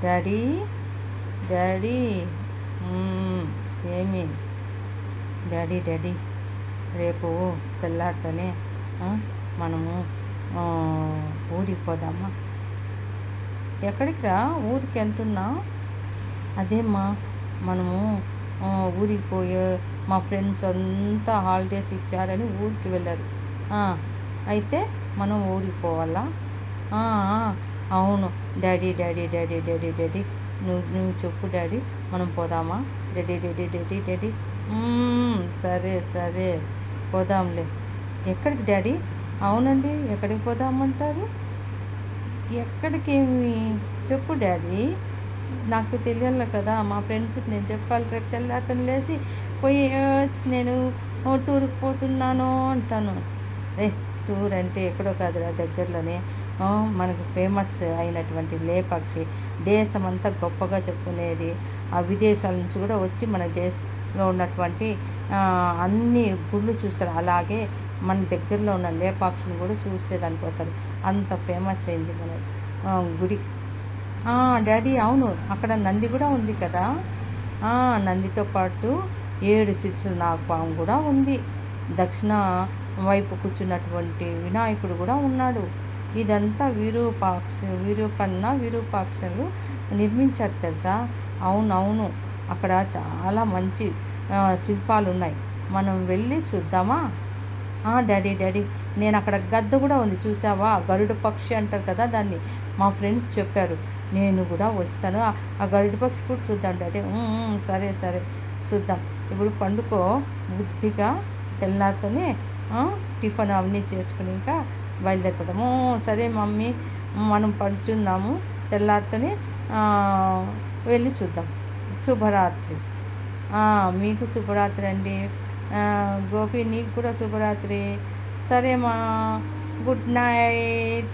Daddy daddy ఏమి daddy daddy రేపు తెల్లారితోనే మనము ఊరికి పోదామా? ఎక్కడికి రా? ఊరికి అంటున్నా. అదేమ్మా, మనము ఊరికి పోయే మా ఫ్రెండ్స్ అంతా హాలిడేస్ ఇచ్చారని ఊరికి వెళ్ళారు. అయితే మనం ఊరికి పోవాలా? అవును daddy daddy daddy daddy daddy నువ్వు చెప్పు డాడీ, మనం పోదామా? డాడీ డాడీ డాడీ డాడీ సరే సరే పోదాంలే. ఎక్కడికి డాడీ? అవునండి, ఎక్కడికి పోదామంటారు? ఎక్కడికేమి చెప్పు డాడీ, నాకు తెలియాలి కదా. మా ఫ్రెండ్స్కి నేను చెప్పాలి. రేపు తెల్లారితోని లేచి పోయి నేను టూర్కి పోతున్నాను అంటాను. టూర్ అంటే ఎక్కడో కాదురా, దగ్గరలోనే మనకు ఫేమస్ అయినటువంటి లేపాక్షి, దేశమంతా గొప్పగా చెప్పుకునేది. ఆ విదేశాల నుంచి కూడా వచ్చి మన దేశంలో ఉన్నటువంటి అన్ని గుళ్ళు చూస్తారు. అలాగే మన దగ్గరలో ఉన్న లేపాక్షిని కూడా చూసేదానికి వస్తారు. అంత ఫేమస్ అయింది మన గుడి. డాడీ అవును, అక్కడ నంది కూడా ఉంది కదా. నందితో పాటు 7 శిరస్సుల నాగపాము కూడా ఉంది. దక్షిణ వైపు కూర్చున్నటువంటి వినాయకుడు కూడా ఉన్నాడు. ఇదంతా విరూపాక్షలు నిర్మించారు తెలుసా. అవునవును, అక్కడ చాలా మంచి శిల్పాలు ఉన్నాయి. మనం వెళ్ళి చూద్దామా? డాడీ డాడీ నేను అక్కడ గద్ద కూడా ఉంది చూసావా? గరుడ పక్షి అంటారు కదా దాన్ని. మా ఫ్రెండ్స్ చెప్పారు, నేను కూడా వస్తాను. ఆ గరుడ పక్షి కూడా చూద్దాం డాడీ. సరే సరే చూద్దాం. ఇప్పుడు పండుకో బుద్ధిగా, తెల్లారితోనే టిఫిన్ అవన్నీ చేసుకుని ఇంకా బయలుదేరిపోదాము. సరే మమ్మీ, మనం పంచుందాము. తెల్లారితోనే వెళ్ళి చూద్దాం. శుభరాత్రి. మీకు శుభరాత్రి అండి. గోపి నీకు కూడా శుభరాత్రి. సరే మా, గుడ్ నైట్.